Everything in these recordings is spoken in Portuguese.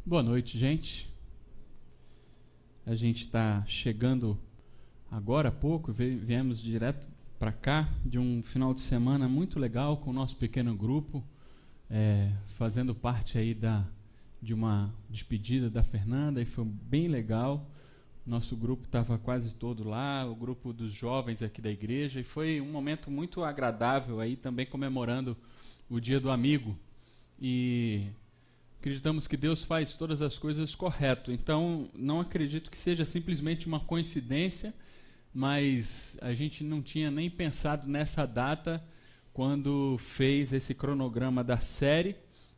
Boa noite, gente. A gente está chegando agora há pouco, viemos direto para cá de um final de semana muito legal com o nosso pequeno grupo, fazendo parte aí de uma despedida da Fernanda, e foi bem legal. Nosso grupo estava quase todo lá, o grupo dos jovens aqui da igreja, e foi um momento muito agradável aí, também comemorando o Dia do Amigo. E acreditamos que Deus faz todas as coisas correto. Então, não acredito que seja simplesmente uma coincidência, mas a gente não tinha nem pensado nessa data quando fez esse cronograma da série.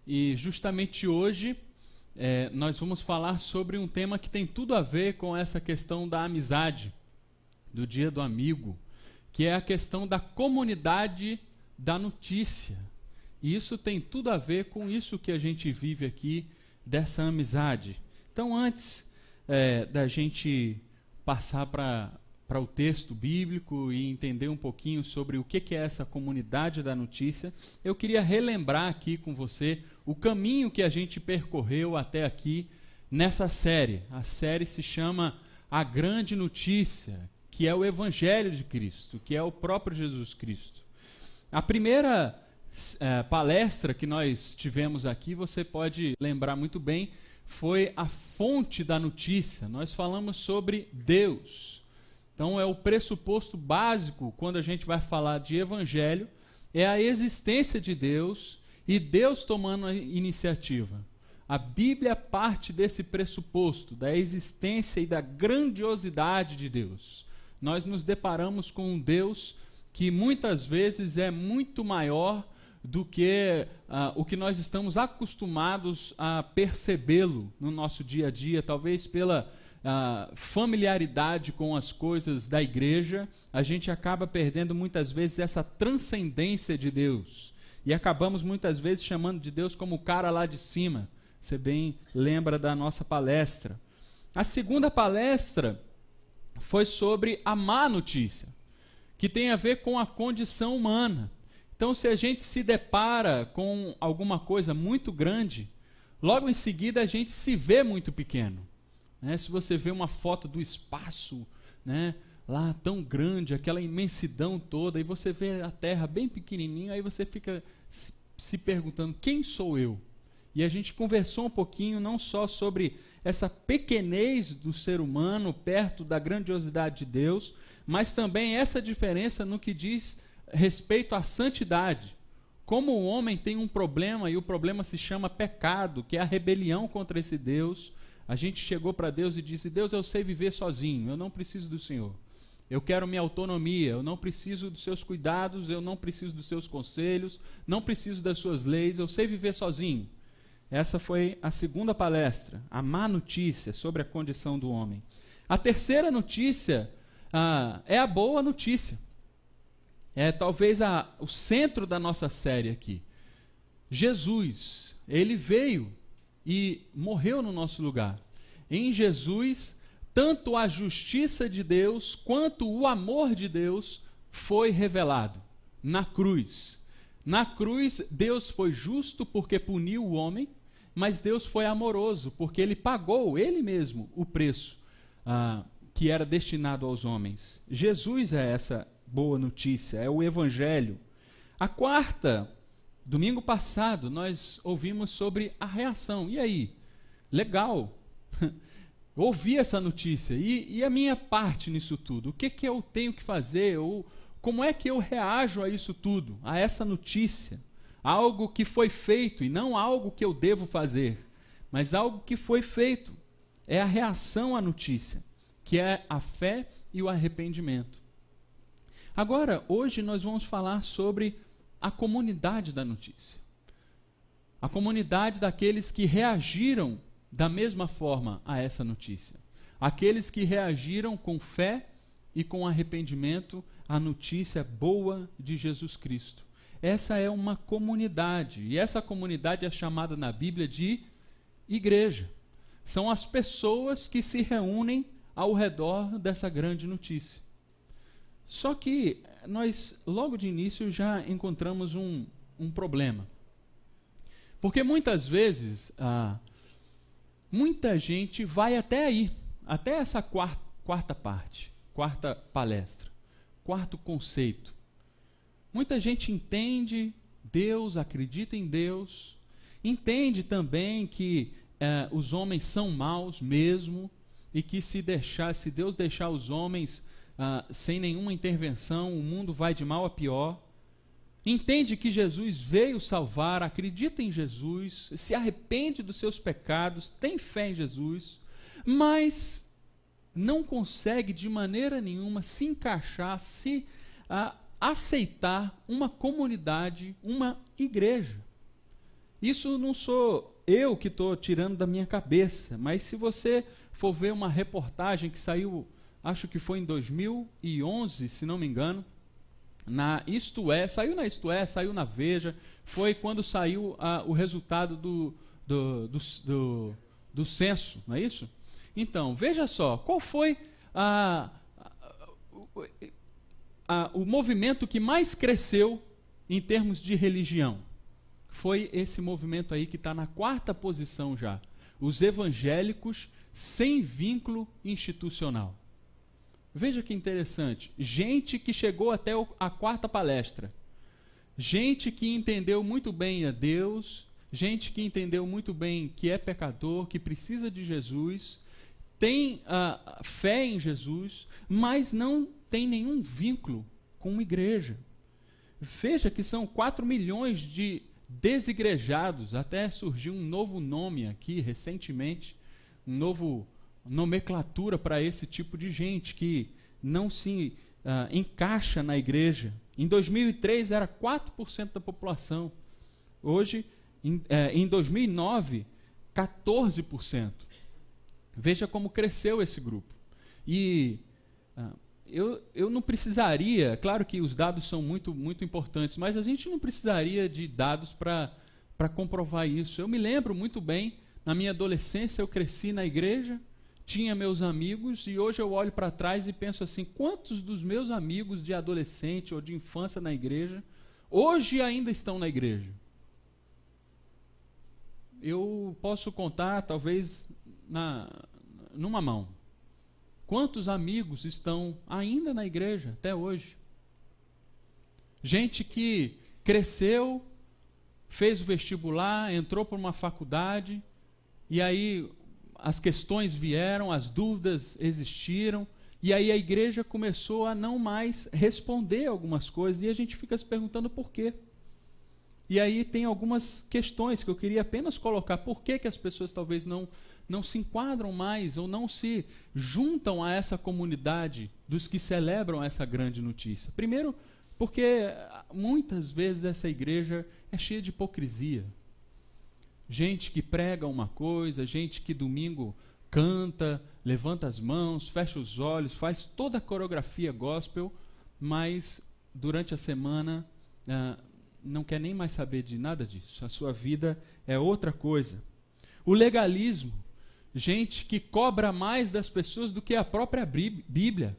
E justamente hoje nós vamos falar sobre um tema que tem tudo a ver com essa questão da amizade, do Dia do Amigo, que é a questão da comunidade da notícia. E isso tem tudo a ver com isso que a gente vive aqui, dessa amizade. Então, antes da gente passar para o texto bíblico e entender um pouquinho sobre o que é essa comunidade da notícia, eu queria relembrar aqui com você o caminho que a gente percorreu até aqui nessa série. A série se chama A Grande Notícia, que é o Evangelho de Cristo, que é o próprio Jesus Cristo. A primeira palestra que nós tivemos aqui, você pode lembrar muito bem, foi a fonte da notícia. Nós falamos sobre Deus. Então é o pressuposto básico quando a gente vai falar de evangelho, é a existência de Deus e Deus tomando a iniciativa. A Bíblia parte desse pressuposto, da existência e da grandiosidade de Deus. Nós nos deparamos com um Deus que muitas vezes é muito maior do que o que nós estamos acostumados a percebê-lo no nosso dia a dia, talvez pela familiaridade com as coisas da igreja, a gente acaba perdendo muitas vezes essa transcendência de Deus, e acabamos muitas vezes chamando de Deus como o cara lá de cima. Você bem lembra da nossa palestra. A segunda palestra foi sobre a má notícia, que tem a ver com a condição humana. Então, se a gente se depara com alguma coisa muito grande, logo em seguida a gente se vê muito pequeno. Se você vê uma foto do espaço, lá tão grande, aquela imensidão toda, e você vê a Terra bem pequenininha, aí você fica se perguntando, quem sou eu? E a gente conversou um pouquinho não só sobre essa pequenez do ser humano perto da grandiosidade de Deus, mas também essa diferença no que diz respeito à santidade. Como o homem tem um problema, e o problema se chama pecado, que é a rebelião contra esse Deus, a gente chegou para Deus e disse, Deus, eu sei viver sozinho, eu não preciso do Senhor. Eu quero minha autonomia, eu não preciso dos seus cuidados, eu não preciso dos seus conselhos, não preciso das suas leis, eu sei viver sozinho. Essa foi a segunda palestra, a má notícia sobre a condição do homem. A terceira notícia é a boa notícia. É talvez o centro da nossa série aqui. Jesus, ele veio e morreu no nosso lugar. Em Jesus, tanto a justiça de Deus quanto o amor de Deus foi revelado na cruz. Na cruz, Deus foi justo porque puniu o homem, mas Deus foi amoroso porque ele pagou, ele mesmo, o preço que era destinado aos homens. Jesus é essa boa notícia, é o Evangelho. A quarta, domingo passado, nós ouvimos sobre a reação. E aí? Legal. Ouvi essa notícia. E a minha parte nisso tudo? O que eu tenho que fazer? Ou como é que eu reajo a isso tudo? A essa notícia? Algo que foi feito, e não algo que eu devo fazer, mas algo que foi feito. É a reação à notícia, que é a fé e o arrependimento. Agora, hoje nós vamos falar sobre a comunidade da notícia. A comunidade daqueles que reagiram da mesma forma a essa notícia. Aqueles que reagiram com fé e com arrependimento à notícia boa de Jesus Cristo. Essa é uma comunidade, e essa comunidade é chamada na Bíblia de igreja. São as pessoas que se reúnem ao redor dessa grande notícia. Só que nós, logo de início, já encontramos um problema. Porque muitas vezes muita gente vai até aí, até essa quarta parte, quarta palestra, quarto conceito. Muita gente entende Deus, acredita em Deus, entende também que os homens são maus mesmo, e que se Deus deixar os homens sem nenhuma intervenção, o mundo vai de mal a pior. Entende que Jesus veio salvar, acredita em Jesus, se arrepende dos seus pecados, tem fé em Jesus, mas não consegue de maneira nenhuma se encaixar, aceitar uma comunidade, uma igreja. Isso não sou eu que estou tirando da minha cabeça, mas se você for ver uma reportagem que saiu, acho que foi em 2011, se não me engano, saiu na Isto É, saiu na Veja, foi quando saiu o resultado do censo, não é isso? Então, veja só, qual foi o movimento que mais cresceu em termos de religião? Foi esse movimento aí que está na 4ª posição já. Os evangélicos sem vínculo institucional. Veja que interessante. Gente que chegou até a 4ª palestra. Gente que entendeu muito bem a Deus. Gente que entendeu muito bem que é pecador, que precisa de Jesus. Tem fé em Jesus, mas não tem nenhum vínculo com uma igreja. Veja que são 4 milhões de desigrejados. Até surgiu um novo nome aqui recentemente, um novo nomenclatura para esse tipo de gente que não se encaixa na igreja. Em 2003 era 4% da população. Hoje, em 2009, 14%. Veja como cresceu esse grupo. E eu não precisaria, claro que os dados são muito, muito importantes, mas a gente não precisaria de dados para comprovar isso. Eu me lembro muito bem, na minha adolescência eu cresci na igreja, tinha meus amigos, e hoje eu olho para trás e penso assim, quantos dos meus amigos de adolescente ou de infância na igreja, hoje ainda estão na igreja? Eu posso contar, talvez, numa mão. Quantos amigos estão ainda na igreja até hoje? Gente que cresceu, fez o vestibular, entrou para uma faculdade, e aí as questões vieram, as dúvidas existiram, e aí a igreja começou a não mais responder algumas coisas, e a gente fica se perguntando por quê. E aí tem algumas questões que eu queria apenas colocar. Por que as pessoas talvez não se enquadram mais ou não se juntam a essa comunidade dos que celebram essa grande notícia? Primeiro, porque muitas vezes essa igreja é cheia de hipocrisia. Gente que prega uma coisa, gente que domingo canta, levanta as mãos, fecha os olhos, faz toda a coreografia gospel, mas durante a semana não quer nem mais saber de nada disso. A sua vida é outra coisa. O legalismo, gente que cobra mais das pessoas do que a própria Bíblia.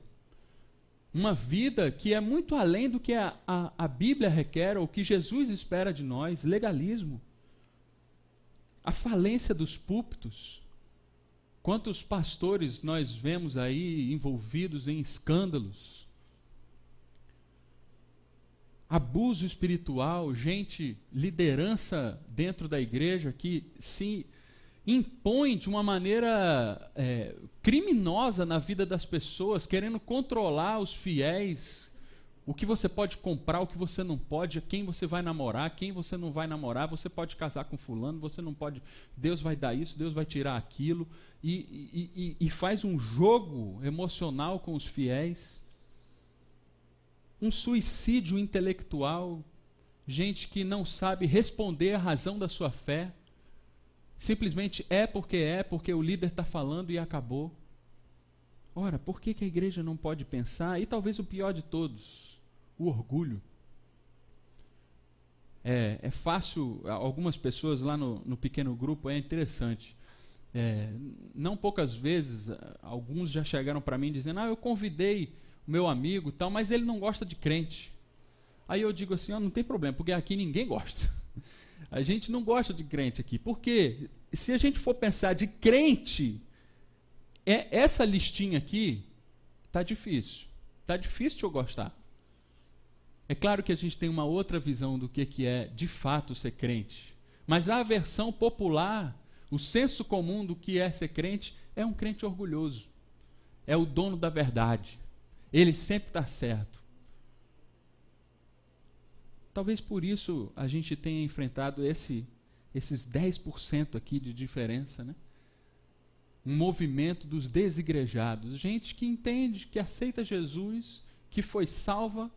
Uma vida que é muito além do que a Bíblia requer, ou que Jesus espera de nós. Legalismo. A falência dos púlpitos. Quantos pastores nós vemos aí envolvidos em escândalos? Abuso espiritual, liderança dentro da igreja que se impõe de uma maneira criminosa na vida das pessoas, querendo controlar os fiéis, o que você pode comprar, o que você não pode, quem você vai namorar, quem você não vai namorar, você pode casar com fulano, você não pode, Deus vai dar isso, Deus vai tirar aquilo, e faz um jogo emocional com os fiéis. Um suicídio intelectual, gente que não sabe responder à razão da sua fé, simplesmente porque o líder está falando e acabou. Ora, por que a igreja não pode pensar? E talvez o pior de todos, o orgulho. É fácil, algumas pessoas lá no pequeno grupo, é interessante. Não poucas vezes, alguns já chegaram para mim dizendo, eu convidei o meu amigo e tal, mas ele não gosta de crente. Aí eu digo assim, não tem problema, porque aqui ninguém gosta. A gente não gosta de crente aqui. Por quê? se a gente for pensar de crente, essa listinha aqui está difícil. Está difícil de eu gostar. É claro que a gente tem uma outra visão do que é de fato ser crente. Mas a versão popular, o senso comum do que é ser crente, é um crente orgulhoso. É o dono da verdade. Ele sempre está certo. Talvez por isso a gente tenha enfrentado esses 10% aqui de diferença, né? Um movimento dos desigrejados. Gente que entende, que aceita Jesus, que foi salva,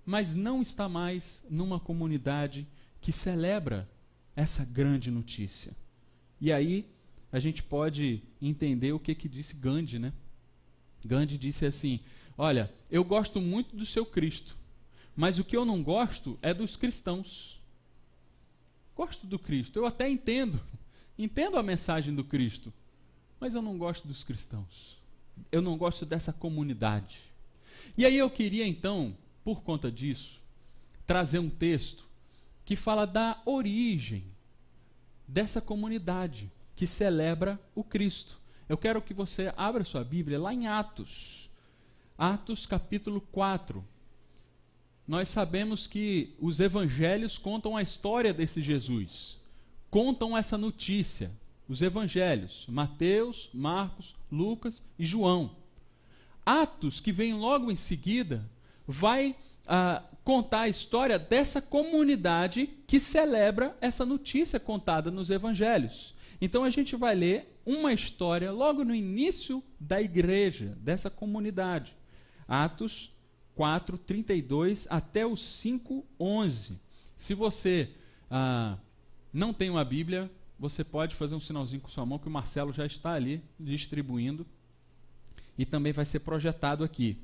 mas não está mais numa comunidade que celebra essa grande notícia. E aí a gente pode entender o que disse Gandhi, né? Gandhi disse assim: olha, eu gosto muito do seu Cristo, mas o que eu não gosto é dos cristãos. Gosto do Cristo, eu até entendo a mensagem do Cristo, mas eu não gosto dos cristãos. Eu não gosto dessa comunidade. E aí eu queria então, por conta disso, trazer um texto que fala da origem dessa comunidade que celebra o Cristo. Eu quero que você abra sua Bíblia lá em Atos. Atos capítulo 4. Nós sabemos que os evangelhos contam a história desse Jesus. Contam essa notícia. Os evangelhos, Mateus, Marcos, Lucas e João. Atos, que vem logo em seguida, vai contar a história dessa comunidade que celebra essa notícia contada nos evangelhos. Então a gente vai ler uma história logo no início da igreja, dessa comunidade. Atos 4, 32 até o 5, 11. Se você não tem uma Bíblia, você pode fazer um sinalzinho com sua mão, que o Marcelo já está ali distribuindo. E também vai ser projetado aqui.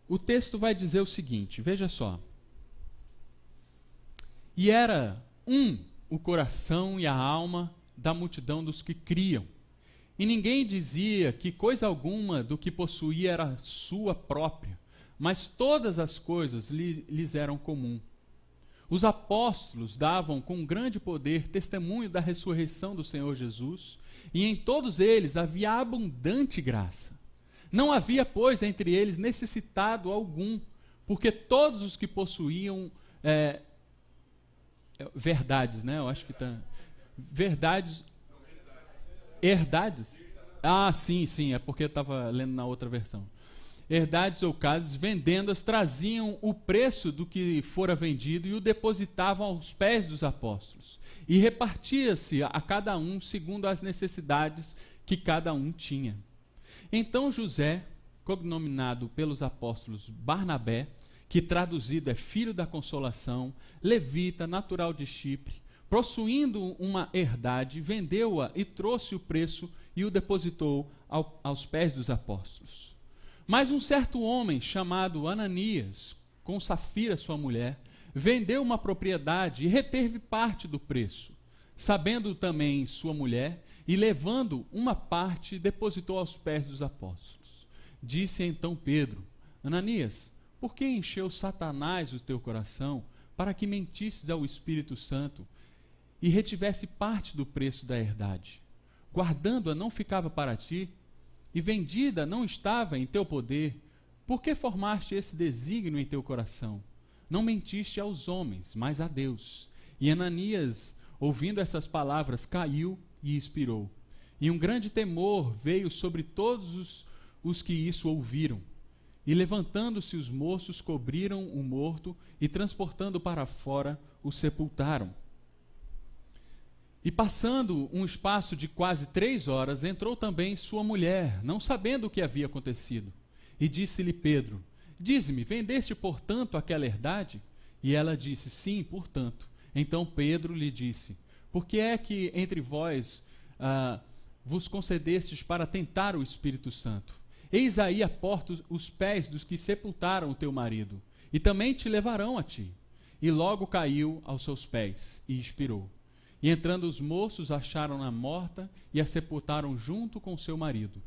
O texto vai dizer o seguinte, veja só. E era o coração e a alma da multidão dos que criam. E ninguém dizia que coisa alguma do que possuía era sua própria, mas todas as coisas lhes eram comum. Os apóstolos davam com grande poder testemunho da ressurreição do Senhor Jesus, e em todos eles havia abundante graça. Não havia, pois, entre eles necessitado algum, porque todos os que possuíam verdades, né? Eu acho que está... Verdades... Herdades? Ah, sim, é porque eu estava lendo na outra versão. Herdades ou casas, vendendo-as, traziam o preço do que fora vendido e o depositavam aos pés dos apóstolos. E repartia-se a cada um segundo as necessidades que cada um tinha. Então José, cognominado pelos apóstolos Barnabé, que traduzido é filho da consolação, levita, natural de Chipre, possuindo uma herdade, vendeu-a e trouxe o preço e o depositou aos pés dos apóstolos. Mas um certo homem, chamado Ananias, com Safira sua mulher, vendeu uma propriedade e reteve parte do preço. Sabendo também sua mulher, e levando uma parte, depositou aos pés dos apóstolos. Disse então Pedro: Ananias, por que encheu Satanás o teu coração, para que mentisses ao Espírito Santo, e retivesse parte do preço da herdade? Guardando-a não ficava para ti, e vendida não estava em teu poder. Por que formaste esse desígnio em teu coração? Não mentiste aos homens, mas a Deus. E Ananias, ouvindo essas palavras, caiu e expirou. E um grande temor veio sobre todos os que isso ouviram. E levantando-se os moços, cobriram o morto e, transportando para fora, o sepultaram. E passando um espaço de quase 3 horas, entrou também sua mulher, não sabendo o que havia acontecido. E disse-lhe Pedro: Dize-me, vendeste, portanto, aquela herdade? E ela disse: Sim, portanto. Então Pedro lhe disse: Por que é que entre vós vos concedestes para tentar o Espírito Santo? Eis aí a porta os pés dos que sepultaram o teu marido, e também te levarão a ti. E logo caiu aos seus pés e expirou. E entrando os moços, acharam-na morta e a sepultaram junto com seu marido.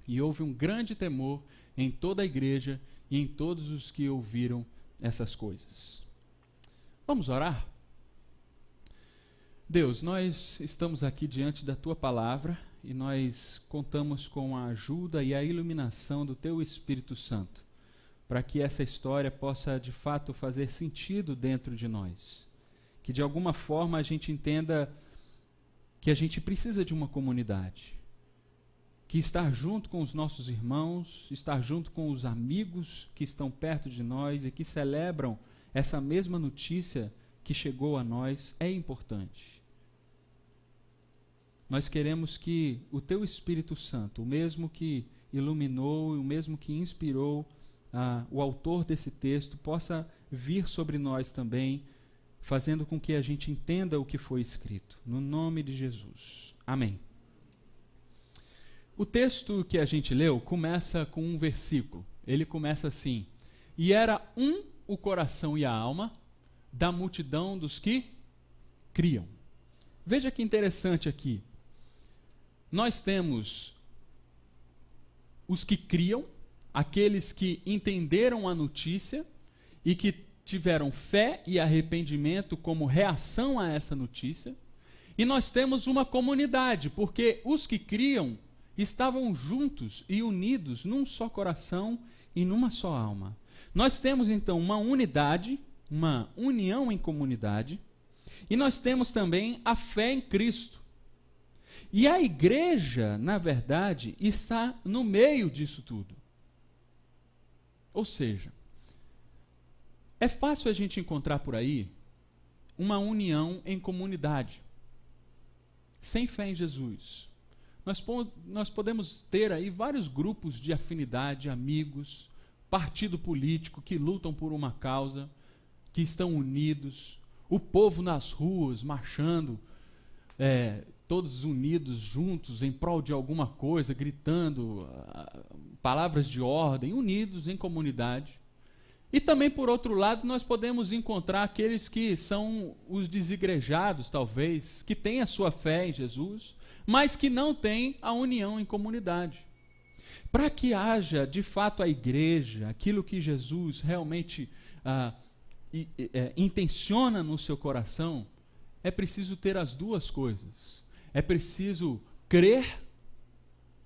E houve um grande temor em toda a igreja e em todos os que ouviram essas coisas. Vamos orar? Deus, nós estamos aqui diante da Tua palavra e nós contamos com a ajuda e a iluminação do Teu Espírito Santo, para que essa história possa de fato fazer sentido dentro de nós. Que de alguma forma a gente entenda que a gente precisa de uma comunidade, que estar junto com os nossos irmãos, estar junto com os amigos que estão perto de nós e que celebram essa mesma notícia que chegou a nós é importante. Nós queremos que o Teu Espírito Santo, o mesmo que iluminou, o mesmo que inspirou o autor desse texto, possa vir sobre nós também, fazendo com que a gente entenda o que foi escrito. No nome de Jesus. Amém. O texto que a gente leu começa com um versículo. Ele começa assim: e era o coração e a alma da multidão dos que criam. Veja que interessante aqui. Nós temos os que criam, aqueles que entenderam a notícia e que tiveram fé e arrependimento como reação a essa notícia. E nós temos uma comunidade, porque os que criam estavam juntos e unidos num só coração e numa só alma. Nós temos então uma unidade, uma união em comunidade, e nós temos também a fé em Cristo. E a igreja, na verdade, está no meio disso tudo. Ou seja, é fácil a gente encontrar por aí uma união em comunidade, sem fé em Jesus. Nós podemos ter aí vários grupos de afinidade, amigos, partido político que lutam por uma causa, que estão unidos, o povo nas ruas marchando, todos unidos, juntos, em prol de alguma coisa, gritando palavras de ordem, unidos em comunidade. E também, por outro lado, nós podemos encontrar aqueles que são os desigrejados, talvez, que têm a sua fé em Jesus, mas que não têm a união em comunidade. Para que haja, de fato, a igreja, aquilo que Jesus realmente intenciona no seu coração, é preciso ter as duas coisas. É preciso crer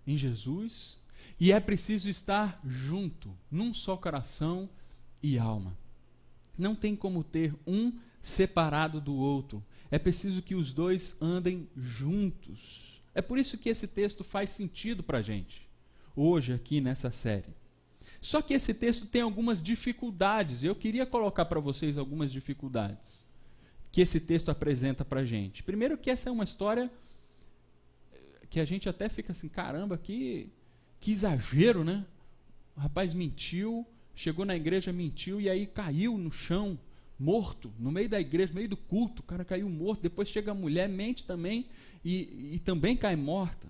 em Jesus e é preciso estar junto, num só coração e alma. Não tem como ter um separado do outro. É preciso que os dois andem juntos. É por isso que esse texto faz sentido para a gente, hoje aqui nessa série. Só que esse texto tem algumas dificuldades. Eu queria colocar para vocês algumas dificuldades que esse texto apresenta para a gente. Primeiro que essa é uma história que a gente até fica assim, caramba, que exagero, né? O rapaz mentiu, chegou na igreja, mentiu, e aí caiu no chão, morto, no meio da igreja, no meio do culto, o cara caiu morto, depois chega a mulher, mente também, e também cai morta.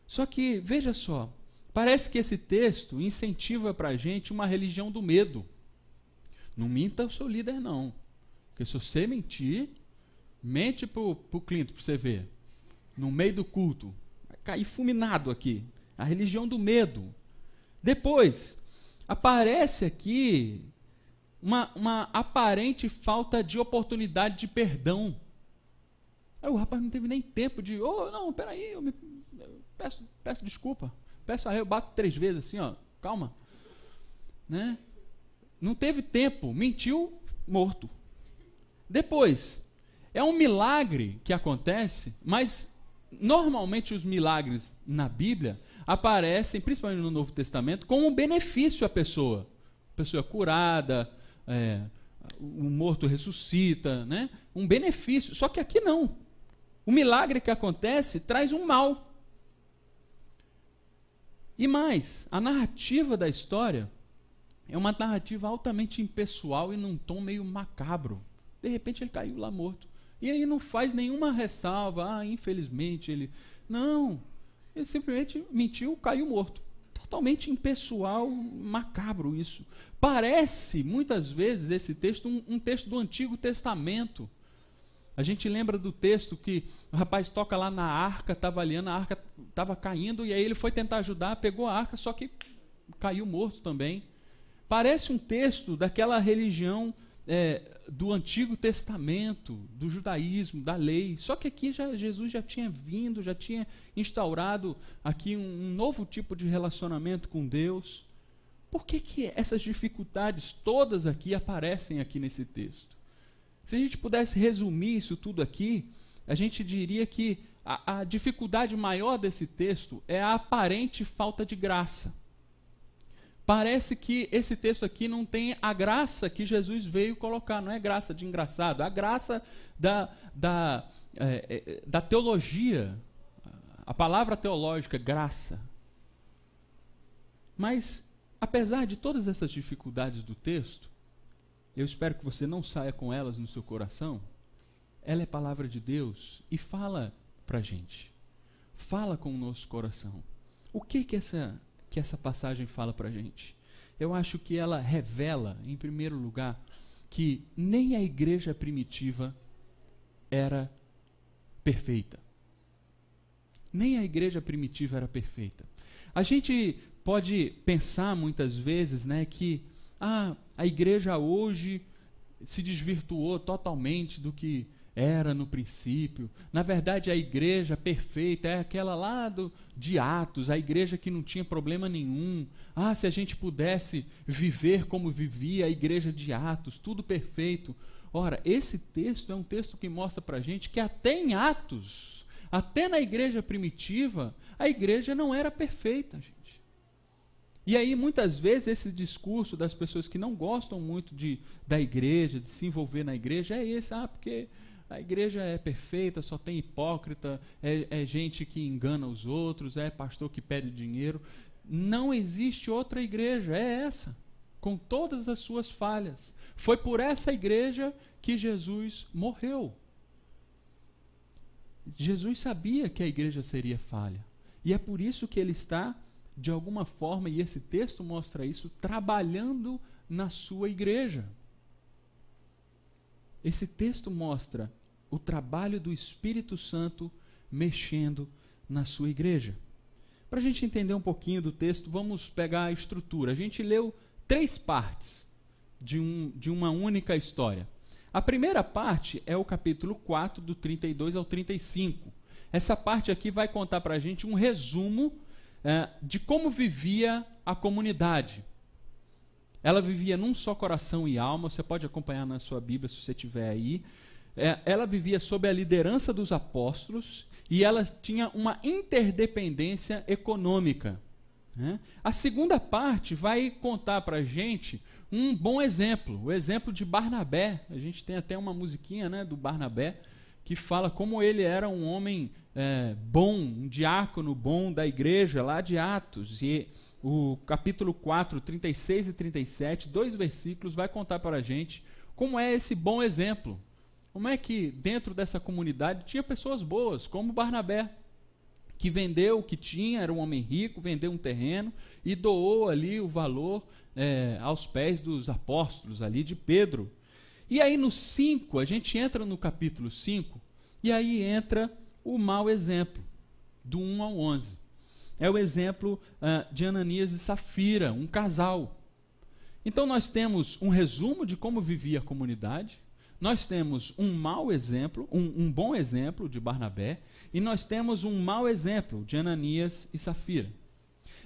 Só que, veja só, parece que esse texto incentiva para a gente uma religião do medo. Não minta o seu líder, não. Porque se você mentir, mente para o Clinton, para você ver, no meio do culto, vai cair fulminado aqui. A religião do medo. Depois, aparece aqui uma aparente falta de oportunidade de perdão. Aí o rapaz não teve nem tempo de, não, peraí, eu peço desculpa. Eu bato 3 vezes assim, calma. Né? Não teve tempo, mentiu, morto. Depois, é um milagre que acontece, mas normalmente os milagres na Bíblia aparecem, principalmente no Novo Testamento, com um benefício à pessoa. A pessoa curada, o morto ressuscita, né? Um benefício. Só que aqui não. O milagre que acontece traz um mal. E mais, a narrativa da história é uma narrativa altamente impessoal e num tom meio macabro. De repente ele caiu lá morto. E aí não faz nenhuma ressalva, infelizmente ele... Não, ele simplesmente mentiu, caiu morto. Totalmente impessoal, macabro isso. Parece, muitas vezes, esse texto, um texto do Antigo Testamento. A gente lembra do texto que o rapaz toca lá na arca, estava aliando, a arca estava caindo, e aí ele foi tentar ajudar, pegou a arca, só que caiu morto também. Parece um texto daquela religião do Antigo Testamento, do judaísmo, da lei. Só que aqui Jesus já tinha vindo, já tinha instaurado aqui um novo tipo de relacionamento com Deus. Por que essas dificuldades todas aqui aparecem aqui nesse texto? Se a gente pudesse resumir isso tudo aqui, a gente diria que a dificuldade maior desse texto é a aparente falta de graça. Parece que esse texto aqui não tem a graça que Jesus veio colocar, não é graça de engraçado, é a graça da teologia, a palavra teológica, graça. Mas, apesar de todas essas dificuldades do texto, eu espero que você não saia com elas no seu coração. Ela é palavra de Deus e fala para a gente, fala com o nosso coração. O que essa passagem fala para a gente? Eu acho que ela revela, em primeiro lugar, que nem a igreja primitiva era perfeita. Nem a igreja primitiva era perfeita. A gente pode pensar muitas vezes, né, que a igreja hoje se desvirtuou totalmente do que era no princípio. Na verdade, a igreja perfeita é aquela lá de Atos, a igreja que não tinha problema nenhum. Se a gente pudesse viver como vivia a igreja de Atos, tudo perfeito. Ora, esse texto é um texto que mostra para a gente que até em Atos, até na igreja primitiva, a igreja não era perfeita, gente. E aí, muitas vezes, esse discurso das pessoas que não gostam muito da igreja, de se envolver na igreja, é esse, porque a igreja é perfeita, só tem hipócrita, é gente que engana os outros, é pastor que pede dinheiro. Não existe outra igreja, é essa, com todas as suas falhas. Foi por essa igreja que Jesus morreu. Jesus sabia que a igreja seria falha. E é por isso que ele está, de alguma forma, e esse texto mostra isso, trabalhando na sua igreja. Esse texto mostra o trabalho do Espírito Santo mexendo na sua igreja. Para a gente entender um pouquinho do texto, vamos pegar a estrutura. A gente leu 3 partes de uma única história. A primeira parte é o capítulo 4, do 32 ao 35. Essa parte aqui vai contar para a gente um resumo de como vivia a comunidade. Ela vivia num só coração e alma, você pode acompanhar na sua Bíblia se você tiver aí. Ela vivia sob a liderança dos apóstolos e ela tinha uma interdependência econômica. A segunda parte vai contar para a gente um bom exemplo, o exemplo de Barnabé. A gente tem até uma musiquinha, né, do Barnabé, que fala como ele era um homem bom, um diácono bom da igreja lá de Atos. E o capítulo 4, 36 e 37, 2 versículos, vai contar para a gente como é esse bom exemplo. Como é que dentro dessa comunidade tinha pessoas boas, como Barnabé, que vendeu o que tinha, era um homem rico, vendeu um terreno e doou ali o valor aos pés dos apóstolos ali de Pedro. E aí no 5, a gente entra no capítulo 5, e aí entra o mau exemplo, do 1 ao 11. É o exemplo de Ananias e Safira, um casal. Então nós temos um resumo de como vivia a comunidade, nós temos um mau exemplo, um bom exemplo de Barnabé, e nós temos um mau exemplo de Ananias e Safira.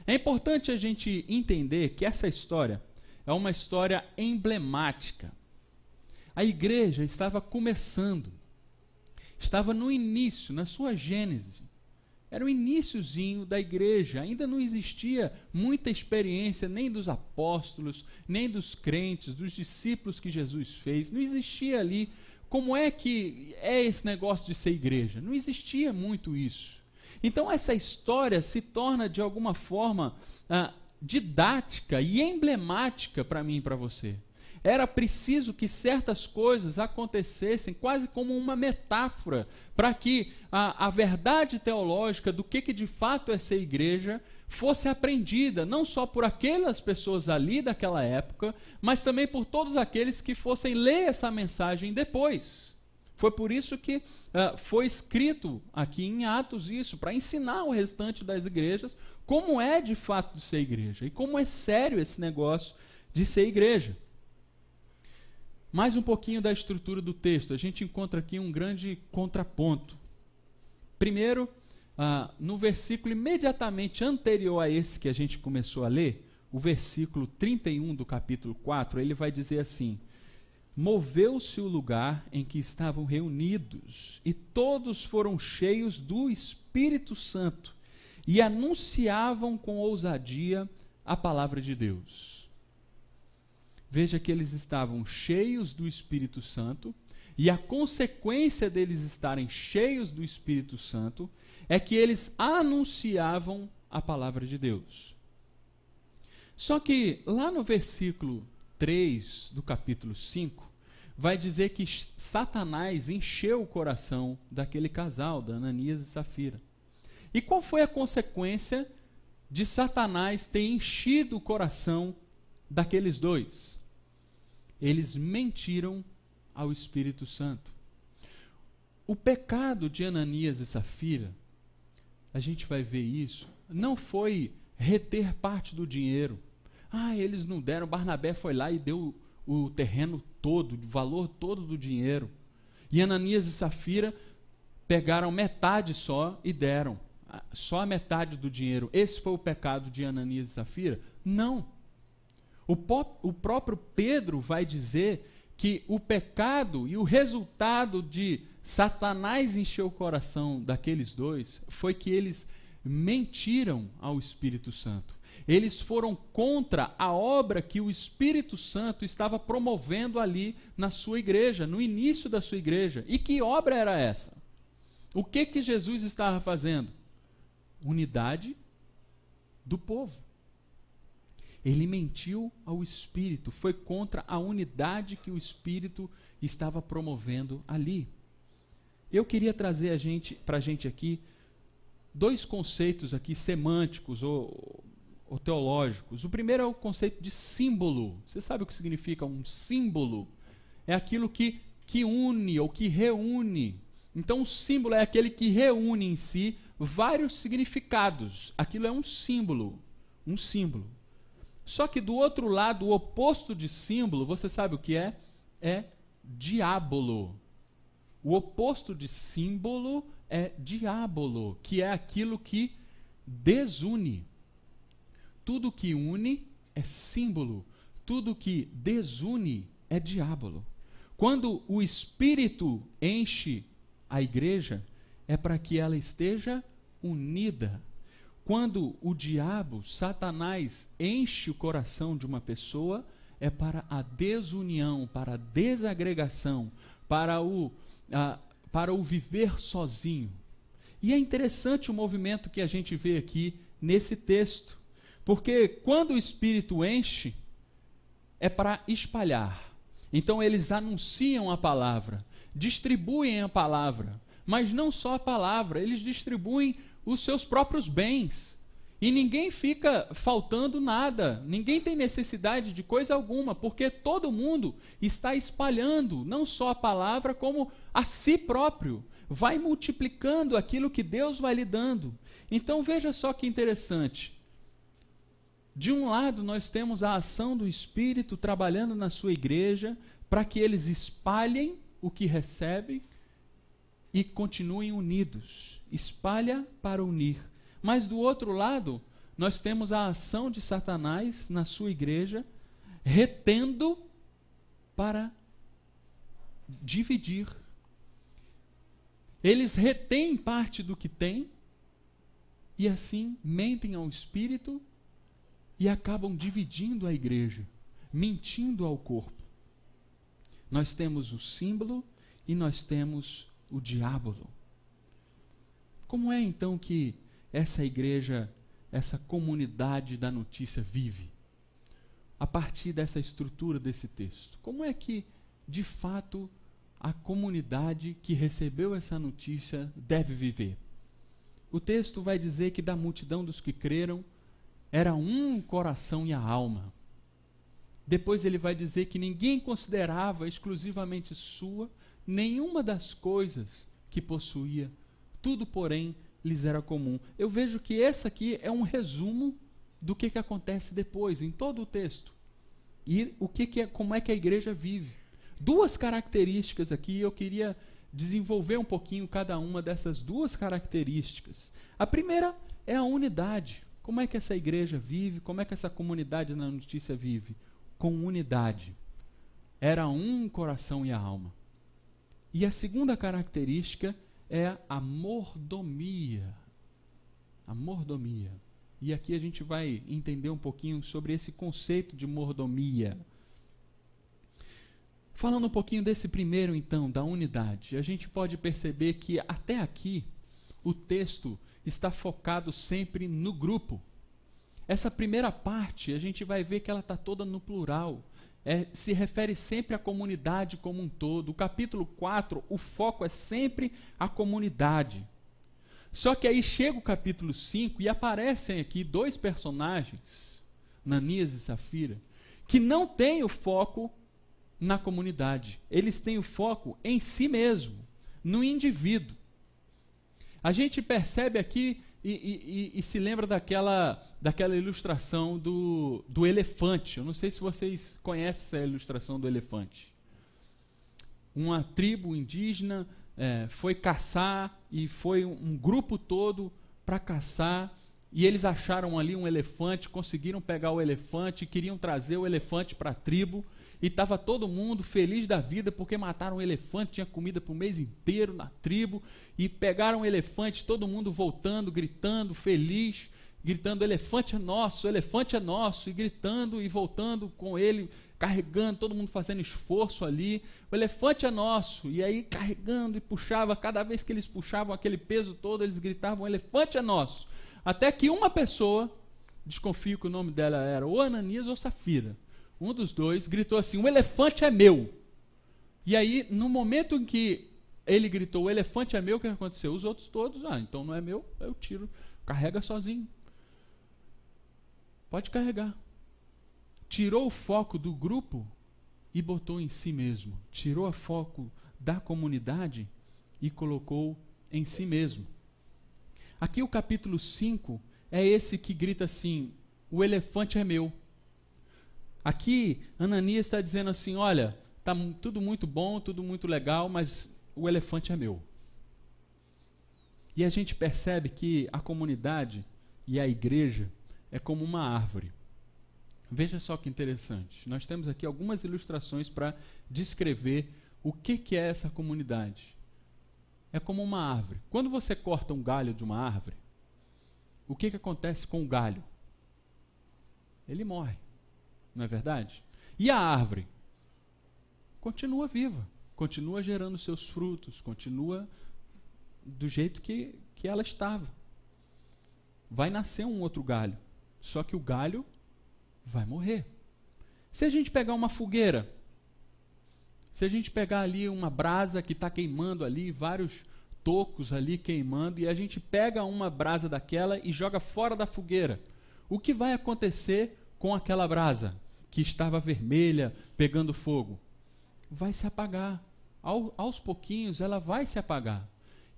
É importante a gente entender que essa história é uma história emblemática. A igreja estava começando, estava no início, na sua gênese. Era o iniciozinho da igreja, ainda não existia muita experiência nem dos apóstolos, nem dos crentes, dos discípulos que Jesus fez. Não existia ali como é que é esse negócio de ser igreja. Não existia muito isso. Então essa história se torna de alguma forma didática e emblemática para mim e para você. Era preciso que certas coisas acontecessem quase como uma metáfora para que a verdade teológica do que de fato é ser igreja fosse aprendida, não só por aquelas pessoas ali daquela época, mas também por todos aqueles que fossem ler essa mensagem depois. Foi por isso que foi escrito aqui em Atos isso, para ensinar o restante das igrejas como é de fato de ser igreja e como é sério esse negócio de ser igreja. Mais um pouquinho da estrutura do texto. A gente encontra aqui um grande contraponto. Primeiro, no versículo imediatamente anterior a esse que a gente começou a ler, o versículo 31 do capítulo 4, ele vai dizer assim: moveu-se o lugar em que estavam reunidos, e todos foram cheios do Espírito Santo, e anunciavam com ousadia a palavra de Deus. Veja que eles estavam cheios do Espírito Santo, e a consequência deles estarem cheios do Espírito Santo é que eles anunciavam a palavra de Deus. Só que lá no versículo 3 do capítulo 5, vai dizer que Satanás encheu o coração daquele casal, da Ananias e Safira. E qual foi a consequência de Satanás ter enchido o coração daqueles dois? Eles mentiram ao Espírito Santo. O pecado de Ananias e Safira, a gente vai ver isso, não foi reter parte do dinheiro. Eles não deram, Barnabé foi lá e deu o terreno todo, o valor todo do dinheiro. E Ananias e Safira pegaram metade só e deram. Só a metade do dinheiro. Esse foi o pecado de Ananias e Safira? Não. O próprio Pedro vai dizer que o pecado e o resultado de Satanás encher o coração daqueles dois foi que eles mentiram ao Espírito Santo. Eles foram contra a obra que o Espírito Santo estava promovendo ali na sua igreja, no início da sua igreja. E que obra era essa? O que Jesus estava fazendo? Unidade do povo. Ele mentiu ao Espírito, foi contra a unidade que o Espírito estava promovendo ali. Eu queria trazer para a gente aqui dois conceitos aqui semânticos ou teológicos. O primeiro é o conceito de símbolo. Você sabe o que significa um símbolo? É aquilo que une ou que reúne. Então, o símbolo é aquele que reúne em si vários significados. Aquilo é um símbolo. Um símbolo. Só que do outro lado, o oposto de símbolo, você sabe o que é? É diábolo. O oposto de símbolo é diábolo, que é aquilo que desune. Tudo que une é símbolo, tudo que desune é diábolo. Quando o Espírito enche a igreja, é para que ela esteja unida. Quando o diabo, Satanás, enche o coração de uma pessoa, é para a desunião, para a desagregação, para o viver sozinho. E é interessante o movimento que a gente vê aqui nesse texto. Porque quando o Espírito enche, é para espalhar. Então eles anunciam a palavra, distribuem a palavra, mas não só a palavra, eles distribuem os seus próprios bens. E ninguém fica faltando nada, ninguém tem necessidade de coisa alguma, porque todo mundo está espalhando não só a palavra, como a si próprio. Vai multiplicando aquilo que Deus vai lhe dando. Então veja só que interessante. De um lado, nós temos a ação do Espírito trabalhando na sua igreja para que eles espalhem o que recebem e continuem unidos. Espalha para unir. Mas do outro lado, nós temos a ação de Satanás na sua igreja, retendo para dividir. Eles retêm parte do que têm e assim mentem ao Espírito e acabam dividindo a igreja, mentindo ao corpo. Nós temos o símbolo e nós temos o diábolo. Como é então que essa igreja, essa comunidade da notícia vive? A partir dessa estrutura desse texto. Como é que, de fato, a comunidade que recebeu essa notícia deve viver? O texto vai dizer que da multidão dos que creram, era um coração e a alma. Depois ele vai dizer que ninguém considerava exclusivamente sua nenhuma das coisas que possuía. Tudo, porém, lhes era comum. Eu vejo que esse aqui é um resumo do que acontece depois, em todo o texto. E como é que a igreja vive. Duas características aqui, eu queria desenvolver um pouquinho cada uma dessas duas características. A primeira é a unidade. Como é que essa igreja vive? Como é que essa comunidade na notícia vive? Com unidade. Era um coração e a alma. E a segunda característica é a mordomia. A mordomia. E aqui a gente vai entender um pouquinho sobre esse conceito de mordomia. Falando um pouquinho desse primeiro, então, da unidade, a gente pode perceber que até aqui o texto está focado sempre no grupo. Essa primeira parte, a gente vai ver que ela está toda no plural. Se refere sempre à comunidade como um todo. O capítulo 4, o foco é sempre a comunidade. Só que aí chega o capítulo 5 e aparecem aqui dois personagens, Ananias e Safira, que não têm o foco na comunidade. Eles têm o foco em si mesmo, no indivíduo. A gente percebe aqui e se lembra daquela ilustração do elefante. Eu não sei se vocês conhecem essa ilustração do elefante. Uma tribo indígena foi caçar e foi um grupo todo para caçar e eles acharam ali um elefante, conseguiram pegar o elefante, queriam trazer o elefante para a tribo e estava todo mundo feliz da vida porque mataram um elefante, tinha comida para o mês inteiro na tribo e pegaram o elefante, todo mundo voltando, gritando, feliz, gritando elefante é nosso, e gritando e voltando com ele, carregando, todo mundo fazendo esforço ali, o elefante é nosso, e aí carregando e puxava, cada vez que eles puxavam aquele peso todo, eles gritavam, o elefante é nosso, até que uma pessoa, desconfio que o nome dela era ou Ananias ou Safira, um dos dois gritou assim, o elefante é meu, e aí no momento em que ele gritou, o elefante é meu, o que aconteceu? Os outros todos, então não é meu, eu tiro, carrega sozinho, pode carregar. Tirou o foco do grupo e botou em si mesmo. Tirou o foco da comunidade e colocou em si mesmo. Aqui o capítulo 5 é esse que grita assim, o elefante é meu. Aqui Ananias está dizendo assim, olha, está tudo muito bom, tudo muito legal, mas o elefante é meu. E a gente percebe que a comunidade e a igreja é como uma árvore. Veja só que interessante. Nós temos aqui algumas ilustrações para descrever o que é essa comunidade. É como uma árvore. Quando você corta um galho de uma árvore, o que acontece com o galho? Ele morre, não é verdade? E a árvore? Continua viva, continua gerando seus frutos, continua do jeito que ela estava. Vai nascer um outro galho, só que o galho vai morrer. Se a gente pegar uma fogueira, se a gente pegar ali uma brasa que está queimando ali, vários tocos ali queimando, e a gente pega uma brasa daquela e joga fora da fogueira, o que vai acontecer com aquela brasa que estava vermelha, pegando fogo? Vai se apagar. Aos pouquinhos ela vai se apagar.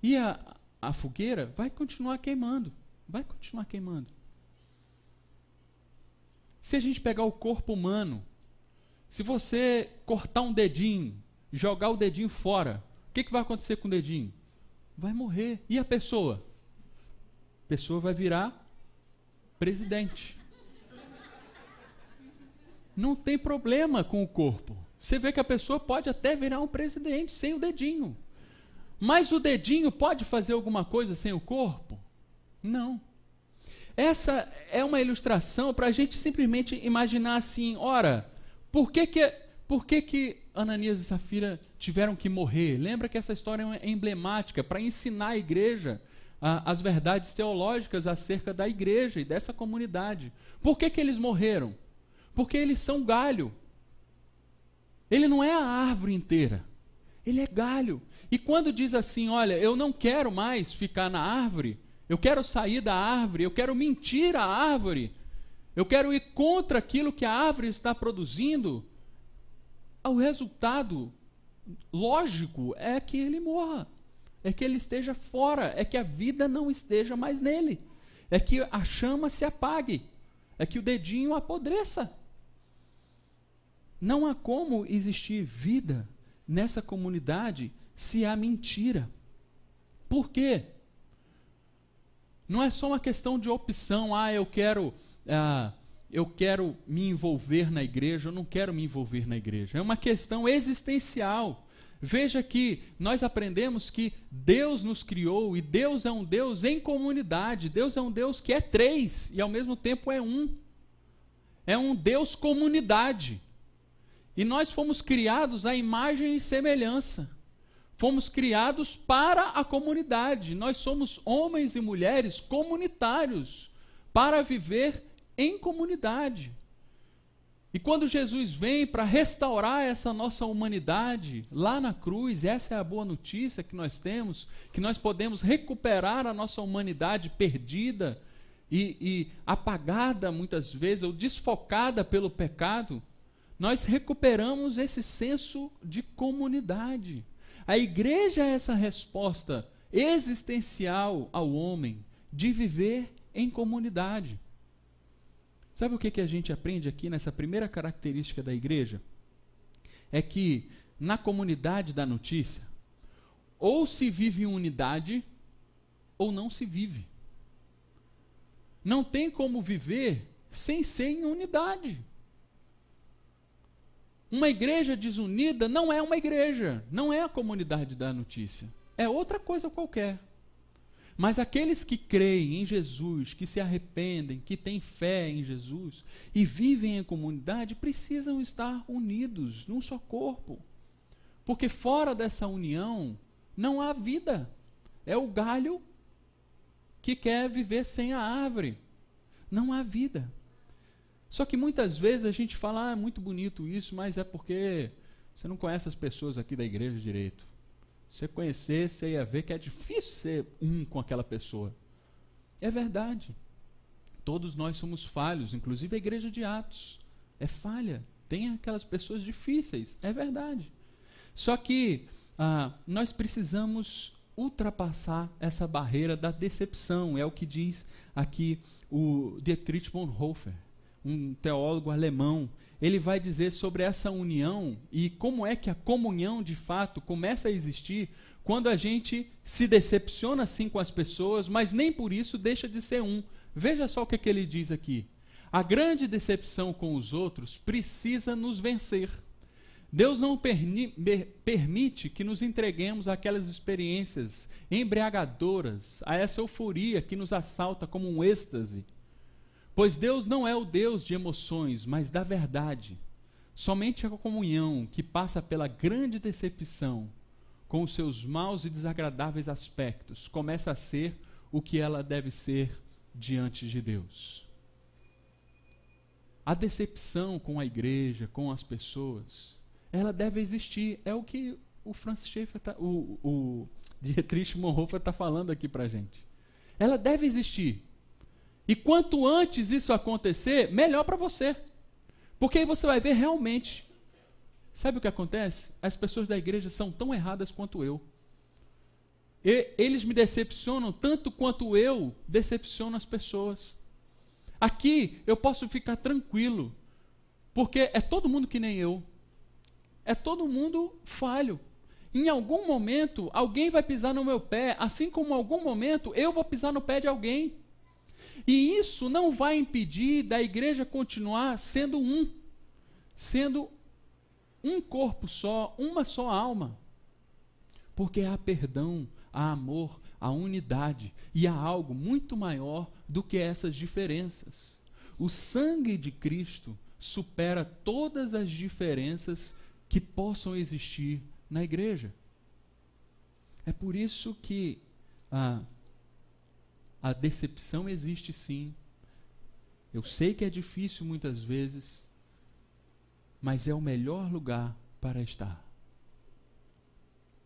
E a fogueira vai continuar queimando. Vai continuar queimando. Se a gente pegar o corpo humano, se você cortar um dedinho, jogar o dedinho fora, o que vai acontecer com o dedinho? Vai morrer. E a pessoa? A pessoa vai virar presidente. Não tem problema com o corpo. Você vê que a pessoa pode até virar um presidente sem o dedinho. Mas o dedinho pode fazer alguma coisa sem o corpo? Não. Essa é uma ilustração para a gente simplesmente imaginar assim, ora, por que Ananias e Safira tiveram que morrer? Lembra que essa história é emblemática para ensinar a igreja as verdades teológicas acerca da igreja e dessa comunidade. Por que eles morreram? Porque eles são galho. Ele não é a árvore inteira, ele é galho. E quando diz assim, olha, eu não quero mais ficar na árvore, eu quero sair da árvore, eu quero mentir à árvore, eu quero ir contra aquilo que a árvore está produzindo, o resultado lógico é que ele morra, é que ele esteja fora, é que a vida não esteja mais nele, é que a chama se apague, é que o dedinho apodreça. Não há como existir vida nessa comunidade se há mentira. Por quê? Não é só uma questão de opção, eu quero me envolver na igreja, eu não quero me envolver na igreja. É uma questão existencial. Veja que nós aprendemos que Deus nos criou e Deus é um Deus em comunidade. Deus é um Deus que é três e ao mesmo tempo é um. É um Deus comunidade. E nós fomos criados à imagem e semelhança. Fomos criados para a comunidade. Nós somos homens e mulheres comunitários para viver em comunidade. E quando Jesus vem para restaurar essa nossa humanidade lá na cruz, essa é a boa notícia que nós temos, que nós podemos recuperar a nossa humanidade perdida e apagada muitas vezes, ou desfocada pelo pecado, nós recuperamos esse senso de comunidade. A igreja é essa resposta existencial ao homem de viver em comunidade. Sabe o que a gente aprende aqui nessa primeira característica da igreja? É que na comunidade da notícia, ou se vive em unidade, ou não se vive. Não tem como viver sem ser em unidade. Uma igreja desunida não é uma igreja, não é a comunidade da notícia, é outra coisa qualquer. Mas aqueles que creem em Jesus, que se arrependem, que têm fé em Jesus e vivem em comunidade, precisam estar unidos num só corpo. Porque fora dessa união não há vida. É o galho que quer viver sem a árvore. Não há vida. Só que muitas vezes a gente fala, é muito bonito isso, mas é porque você não conhece as pessoas aqui da igreja direito. Se você conhecer, você ia ver que é difícil ser um com aquela pessoa. É verdade. Todos nós somos falhos, inclusive a igreja de Atos é falha. Tem aquelas pessoas difíceis, é verdade. Só que nós precisamos ultrapassar essa barreira da decepção. É o que diz aqui o Dietrich Bonhoeffer, um teólogo alemão. Ele vai dizer sobre essa união e como é que a comunhão de fato começa a existir quando a gente se decepciona assim com as pessoas, mas nem por isso deixa de ser um. Veja só o que ele diz aqui. A grande decepção com os outros precisa nos vencer. Deus não permite que nos entreguemos àquelas experiências embriagadoras, a essa euforia que nos assalta como um êxtase. Pois Deus não é o Deus de emoções, mas da verdade. Somente a comunhão que passa pela grande decepção com os seus maus e desagradáveis aspectos começa a ser o que ela deve ser diante de Deus. A decepção com a igreja, com as pessoas, ela deve existir. É o que o Francis Schaeffer, o Dietrich Bonhoeffer está falando aqui para a gente. Ela deve existir. E quanto antes isso acontecer, melhor para você. Porque aí você vai ver realmente. Sabe o que acontece? As pessoas da igreja são tão erradas quanto eu. Eles me decepcionam tanto quanto eu decepciono as pessoas. Aqui eu posso ficar tranquilo, porque é todo mundo que nem eu. É todo mundo falho. Em algum momento, alguém vai pisar no meu pé, assim como em algum momento eu vou pisar no pé de alguém. E isso não vai impedir da igreja continuar sendo um corpo só, uma só alma. Porque há perdão, há amor, há unidade e há algo muito maior do que essas diferenças. O sangue de Cristo supera todas as diferenças que possam existir na igreja. É por isso que a decepção existe sim. Eu sei que é difícil muitas vezes, mas é o melhor lugar para estar.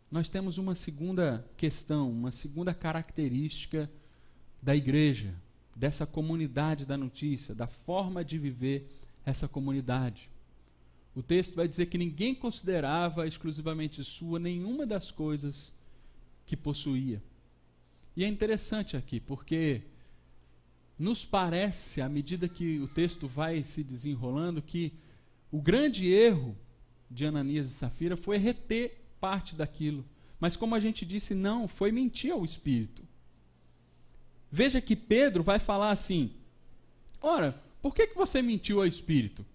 Nós temos uma segunda questão, uma segunda característica da igreja, dessa comunidade da notícia, da forma de viver essa comunidade. O texto vai dizer que ninguém considerava exclusivamente sua nenhuma das coisas que possuía. E é interessante aqui, porque nos parece, à medida que o texto vai se desenrolando, que o grande erro de Ananias e Safira foi reter parte daquilo. Mas como a gente disse, não, foi mentir ao Espírito. Veja que Pedro vai falar assim: ora, por que você mentiu ao Espírito?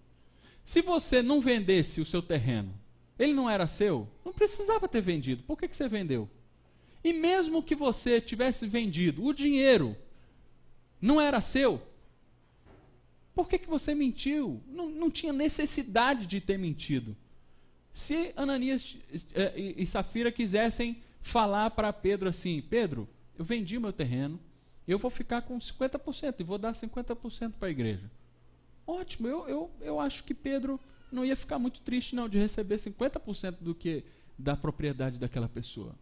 Se você não vendesse o seu terreno, ele não era seu? Não precisava ter vendido. Por que você vendeu? E mesmo que você tivesse vendido, o dinheiro não era seu? Por que você mentiu? Não tinha necessidade de ter mentido. Se Ananias e Safira quisessem falar para Pedro assim: Pedro, eu vendi meu terreno, eu vou ficar com 50% e vou dar 50% para a igreja. Ótimo, eu acho que Pedro não ia ficar muito triste não de receber 50% da propriedade daquela pessoa.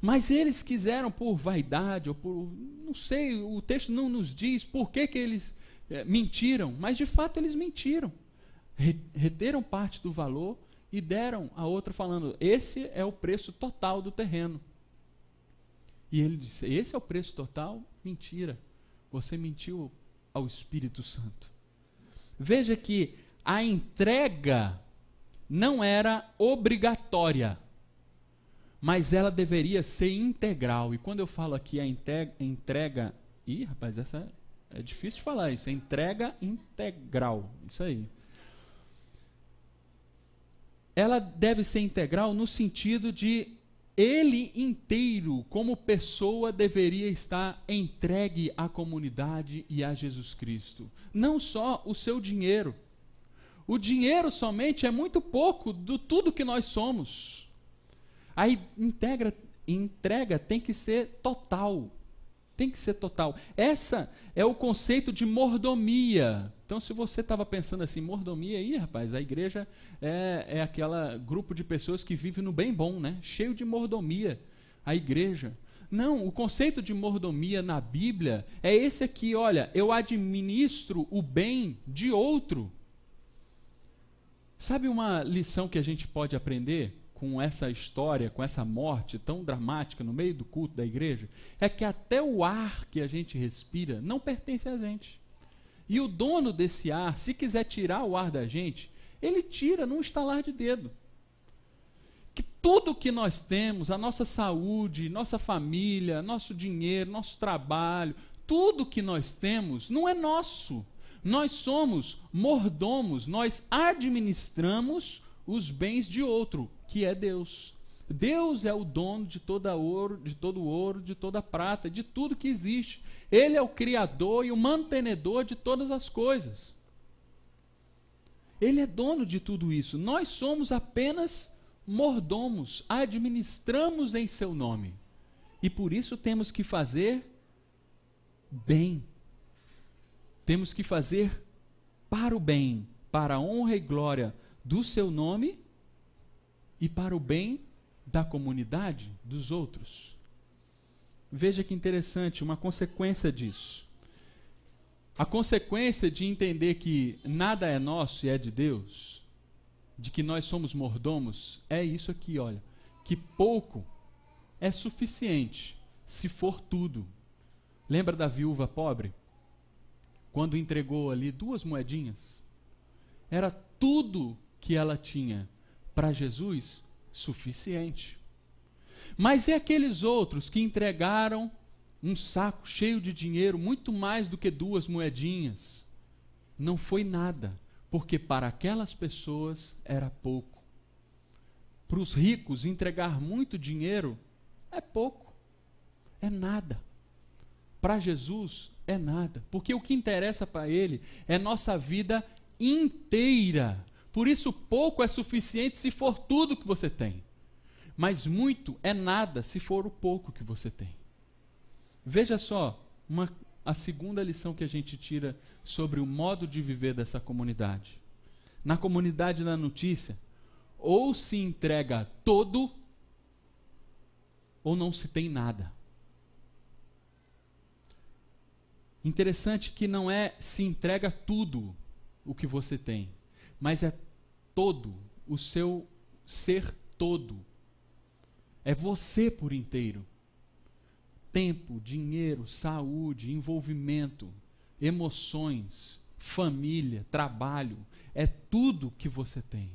Mas eles quiseram, por vaidade, ou por, não sei, o texto não nos diz por que eles mentiram, mas de fato eles mentiram. Reteram parte do valor e deram a outra falando: esse é o preço total do terreno. E ele disse: esse é o preço total? Mentira, você mentiu ao Espírito Santo. Veja que a entrega não era obrigatória, mas ela deveria ser integral. E quando eu falo aqui a entrega... Ih, rapaz, essa é difícil de falar isso. Entrega integral. Isso aí. Ela deve ser integral no sentido de ele inteiro, como pessoa, deveria estar entregue à comunidade e a Jesus Cristo. Não só o seu dinheiro. O dinheiro somente é muito pouco do tudo que nós somos. A entrega tem que ser total. Tem que ser total. Essa é o conceito de mordomia. Então, se você estava pensando assim, mordomia, aí, rapaz, a igreja é aquele grupo de pessoas que vive no bem bom, né? Cheio de mordomia, a igreja. Não, o conceito de mordomia na Bíblia é esse aqui: olha, eu administro o bem de outro. Sabe uma lição que a gente pode aprender com essa história, com essa morte tão dramática no meio do culto da igreja? É que até o ar que a gente respira não pertence a gente. E o dono desse ar, se quiser tirar o ar da gente, ele tira num estalar de dedo. Que tudo que nós temos, a nossa saúde, nossa família, nosso dinheiro, nosso trabalho, tudo que nós temos não é nosso. Nós somos mordomos, nós administramos os bens de outro, que é Deus. Deus é o dono de todo ouro, de toda prata, de tudo que existe. Ele é o criador e o mantenedor de todas as coisas. Ele é dono de tudo isso. Nós somos apenas mordomos, administramos em seu nome. E por isso temos que fazer bem. Temos que fazer para o bem, para a honra e glória do seu nome e para o bem da comunidade, dos outros. Veja que interessante, uma consequência disso. A consequência de entender que nada é nosso e é de Deus, de que nós somos mordomos, é isso aqui, olha, que pouco é suficiente se for tudo. Lembra da viúva pobre? Quando entregou ali 2 moedinhas, era tudo que ela tinha. Para Jesus, suficiente. Mas e aqueles outros que entregaram um saco cheio de dinheiro, muito mais do que 2 moedinhas? Não foi nada, porque para aquelas pessoas era pouco. Para os ricos, entregar muito dinheiro é pouco, é nada. Para Jesus é nada, porque o que interessa para ele é nossa vida inteira. Por isso, pouco é suficiente se for tudo que você tem. Mas muito é nada se for o pouco que você tem. Veja só, a segunda lição que a gente tira sobre o modo de viver dessa comunidade. Na comunidade da notícia, ou se entrega todo, ou não se tem nada. Interessante que não é se entrega tudo o que você tem, mas é todo, o seu ser todo. É você por inteiro. Tempo, dinheiro, saúde, envolvimento, emoções, família, trabalho, é tudo que você tem,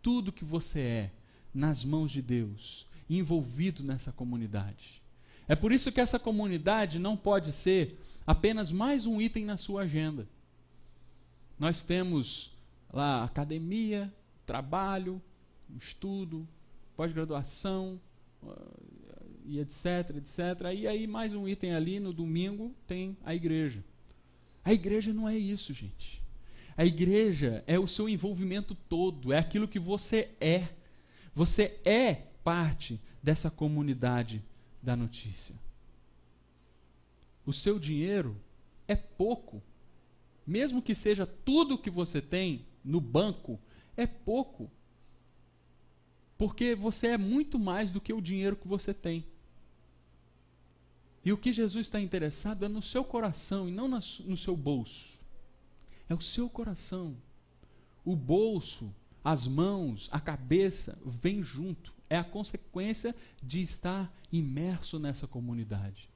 tudo que você é, nas mãos de Deus, envolvido nessa comunidade. É por isso que essa comunidade não pode ser apenas mais um item na sua agenda. Nós temos lá academia, trabalho, estudo, pós-graduação, e etc, etc. E aí mais um item ali, no domingo tem a igreja. A igreja não é isso, gente. A igreja é o seu envolvimento todo, é aquilo que você é. Você é parte dessa comunidade da notícia. O seu dinheiro é pouco. Mesmo que seja tudo que você tem no banco, é pouco. Porque você é muito mais do que o dinheiro que você tem. E o que Jesus está interessado é no seu coração e não no seu bolso. É o seu coração. O bolso, as mãos, a cabeça, vem junto. É a consequência de estar imerso nessa comunidade.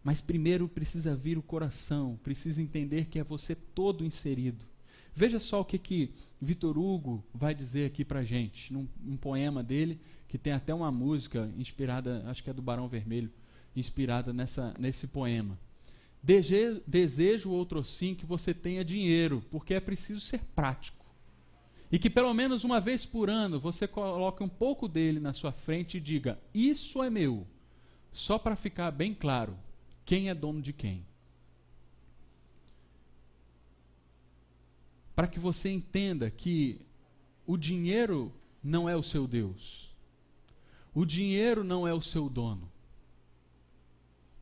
Mas primeiro precisa vir o coração, precisa entender que é você todo inserido. Veja só o que Victor Hugo vai dizer aqui para a gente, num poema dele, que tem até uma música inspirada, acho que é do Barão Vermelho, inspirada nesse poema. Desejo outrossim que você tenha dinheiro, porque é preciso ser prático. E que pelo menos uma vez por ano você coloque um pouco dele na sua frente e diga, isso é meu, só para ficar bem claro quem é dono de quem. Para que você entenda que o dinheiro não é o seu Deus. O dinheiro não é o seu dono.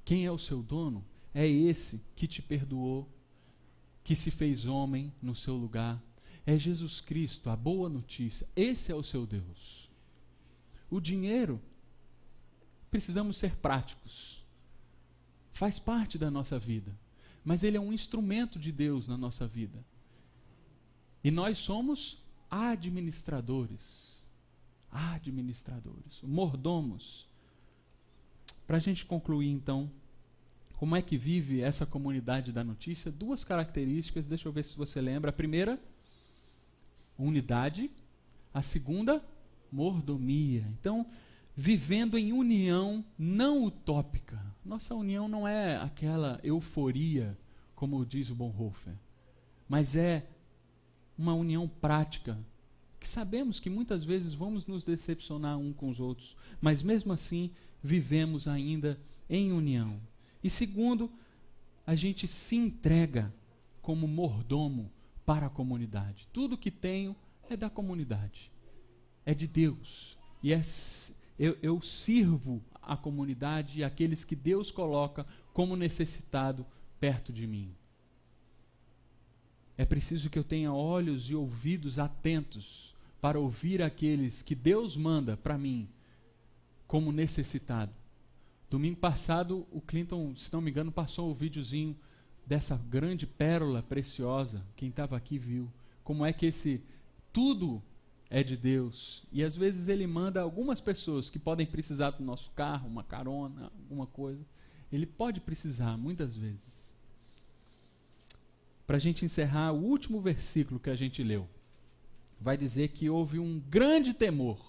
Quem é o seu dono é esse que te perdoou, que se fez homem no seu lugar. É Jesus Cristo, a boa notícia. Esse é o seu Deus. O dinheiro, precisamos ser práticos. Faz parte da nossa vida. Mas ele é um instrumento de Deus na nossa vida. E nós somos administradores, mordomos. Para a gente concluir então, como é que vive essa comunidade da notícia? Duas características, deixa eu ver se você lembra. A primeira, unidade. A segunda, mordomia. Então, vivendo em união não utópica. Nossa união não é aquela euforia, como diz o Bonhoeffer, mas é uma união prática, que sabemos que muitas vezes vamos nos decepcionar uns com os outros, mas mesmo assim vivemos ainda em união. E segundo, a gente se entrega como mordomo para a comunidade. Tudo que tenho é da comunidade, é de Deus. E eu sirvo a comunidade e aqueles que Deus coloca como necessitado perto de mim. É preciso que eu tenha olhos e ouvidos atentos para ouvir aqueles que Deus manda para mim como necessitado. Domingo passado, o Clinton, se não me engano, passou o videozinho dessa grande pérola preciosa. Quem estava aqui viu. Como é que tudo é de Deus. E às vezes ele manda algumas pessoas que podem precisar do nosso carro, uma carona, alguma coisa. Ele pode precisar, muitas vezes. Para a gente encerrar, o último versículo que a gente leu vai dizer que houve um grande temor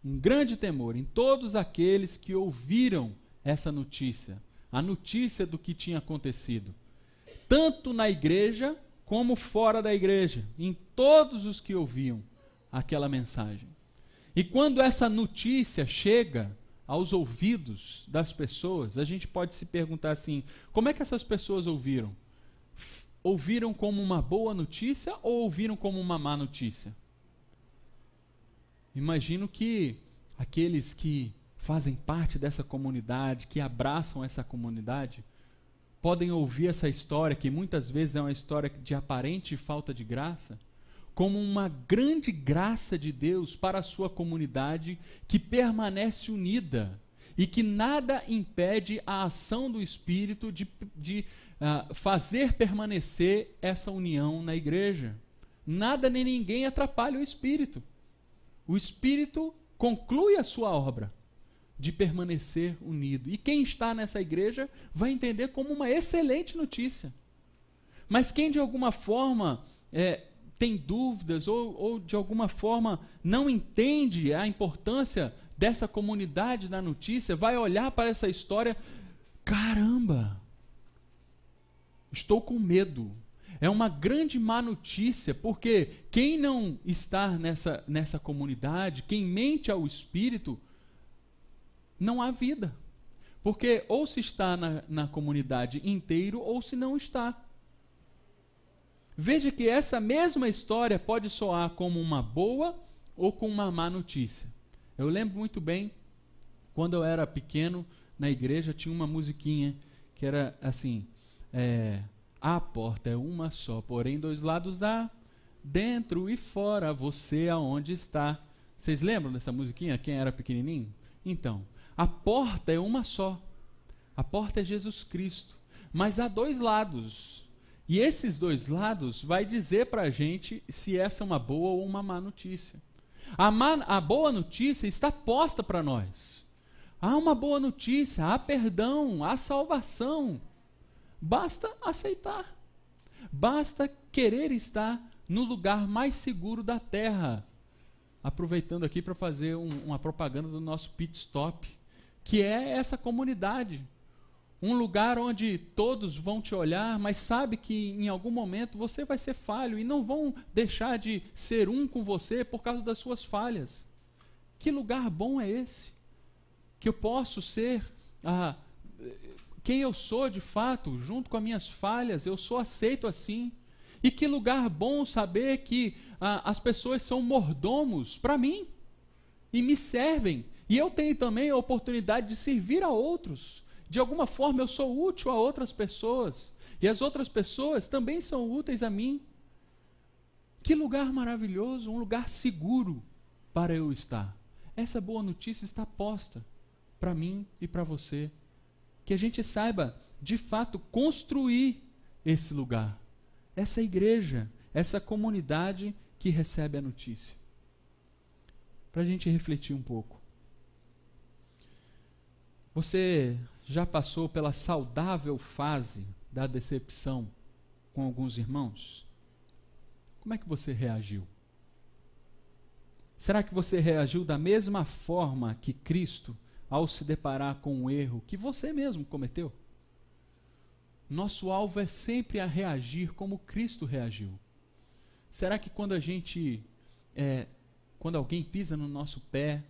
em todos aqueles que ouviram essa notícia, a notícia do que tinha acontecido, tanto na igreja como fora da igreja, em todos os que ouviam aquela mensagem. E quando essa notícia chega aos ouvidos das pessoas, a gente pode se perguntar assim, como é que essas pessoas ouviram? Ouviram como uma boa notícia ou ouviram como uma má notícia? Imagino que aqueles que fazem parte dessa comunidade, que abraçam essa comunidade, podem ouvir essa história, que muitas vezes é uma história de aparente falta de graça, como uma grande graça de Deus para a sua comunidade, que permanece unida e que nada impede a ação do Espírito de fazer permanecer essa união na igreja. nada nem ninguém atrapalha o Espírito. O Espírito conclui a sua obra de permanecer unido. E quem está nessa igreja vai entender como uma excelente notícia. Mas quem de alguma forma tem dúvidas ou de alguma forma não entende a importância dessa comunidade da notícia, vai olhar para essa história, caramba, estou com medo. É uma grande má notícia, porque quem não está nessa comunidade, quem mente ao Espírito, não há vida. Porque ou se está na comunidade inteiro, ou se não está. Veja que essa mesma história pode soar como uma boa ou como uma má notícia. Eu lembro muito bem, quando eu era pequeno, na igreja tinha uma musiquinha que era assim, a porta é uma só, porém dois lados há, dentro e fora, você aonde está. Vocês lembram dessa musiquinha, quem era pequenininho? Então, a porta é uma só, a porta é Jesus Cristo, mas há dois lados. E esses dois lados vai dizer para a gente se essa é uma boa ou uma má notícia. A boa notícia está posta para nós. Há uma boa notícia, há perdão, há salvação. Basta aceitar. Basta querer estar no lugar mais seguro da terra. Aproveitando aqui para fazer uma propaganda do nosso pit stop, que é essa comunidade. Um lugar onde todos vão te olhar, mas sabe que em algum momento você vai ser falho e não vão deixar de ser um com você por causa das suas falhas. Que lugar bom é esse? Que eu posso ser quem eu sou de fato, junto com as minhas falhas, eu sou aceito assim. E que lugar bom saber que as pessoas são mordomos para mim e me servem. E eu tenho também a oportunidade de servir a outros. De alguma forma eu sou útil a outras pessoas. E as outras pessoas também são úteis a mim. Que lugar maravilhoso, um lugar seguro para eu estar. Essa boa notícia está posta para mim e para você. Que a gente saiba, de fato, construir esse lugar. Essa igreja, essa comunidade que recebe a notícia. Para a gente refletir um pouco. Você já passou pela saudável fase da decepção com alguns irmãos? Como é que você reagiu? Será que você reagiu da mesma forma que Cristo ao se deparar com um erro que você mesmo cometeu? Nosso alvo é sempre a reagir como Cristo reagiu. Será que quando quando alguém pisa no nosso pé,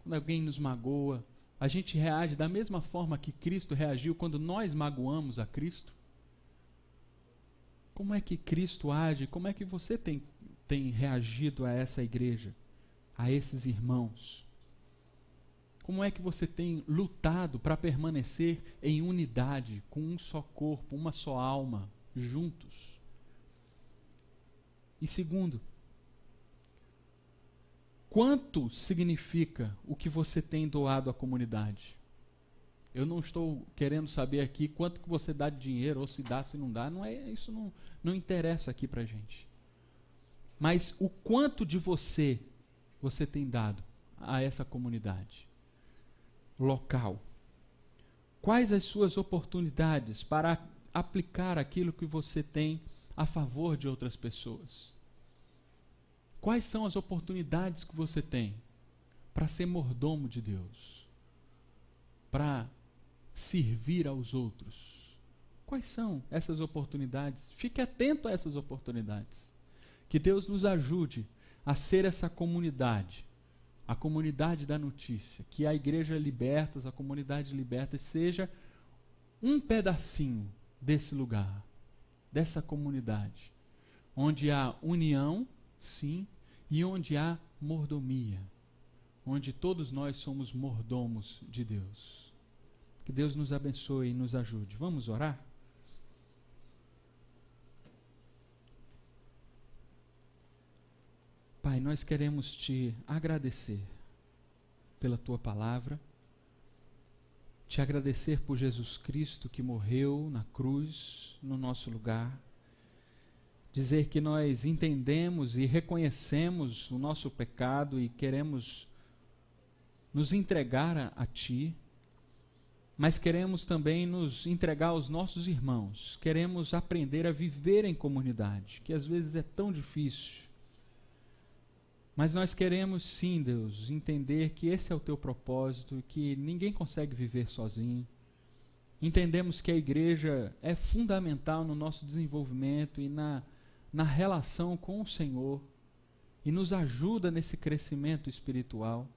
quando alguém nos magoa, a gente reage da mesma forma que Cristo reagiu quando nós magoamos a Cristo? Como é que Cristo age? Como é que você tem reagido a essa igreja, a esses irmãos? Como é que você tem lutado para permanecer em unidade, com um só corpo, uma só alma, juntos? E segundo, quanto significa o que você tem doado à comunidade? Eu não estou querendo saber aqui quanto que você dá de dinheiro, ou se dá, se não dá, isso não interessa aqui para a gente. Mas o quanto de você tem dado a essa comunidade local? Quais as suas oportunidades para aplicar aquilo que você tem a favor de outras pessoas? Quais são as oportunidades que você tem para ser mordomo de Deus? Para servir aos outros? Quais são essas oportunidades? Fique atento a essas oportunidades. Que Deus nos ajude a ser essa comunidade, a comunidade da notícia, que a Igreja Libertas, a comunidade Libertas, seja um pedacinho desse lugar, dessa comunidade, onde há união, sim, e onde há mordomia, onde todos nós somos mordomos de Deus. Que Deus nos abençoe e nos ajude. Vamos orar? Pai, nós queremos te agradecer pela tua palavra, te agradecer por Jesus Cristo que morreu na cruz, no nosso lugar, dizer que nós entendemos e reconhecemos o nosso pecado e queremos nos entregar a Ti, mas queremos também nos entregar aos nossos irmãos, queremos aprender a viver em comunidade, que às vezes é tão difícil. Mas nós queremos sim, Deus, entender que esse é o Teu propósito, que ninguém consegue viver sozinho. Entendemos que a igreja é fundamental no nosso desenvolvimento e na relação com o Senhor, e nos ajuda nesse crescimento espiritual.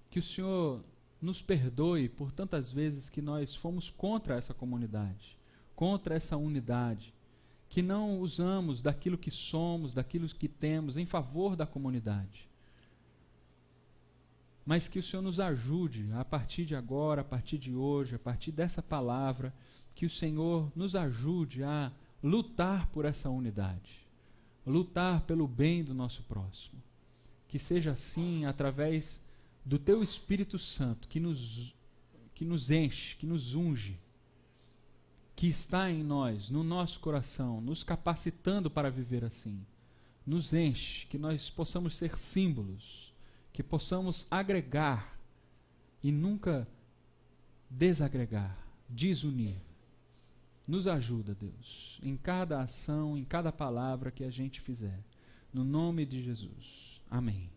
Que o Senhor nos perdoe por tantas vezes que nós fomos contra essa comunidade, contra essa unidade, que não usamos daquilo que somos, daquilo que temos em favor da comunidade. Mas que o Senhor nos ajude a partir de agora, a partir de hoje, a partir dessa palavra, que o Senhor nos ajude a lutar por essa unidade, lutar pelo bem do nosso próximo. Que seja assim através do Teu Espírito Santo, que nos enche, que nos unge, que está em nós, no nosso coração, nos capacitando para viver assim. Nos enche, que nós possamos ser símbolos, que possamos agregar e nunca desagregar, desunir. Nos ajuda, Deus, em cada ação, em cada palavra que a gente fizer. No nome de Jesus. Amém.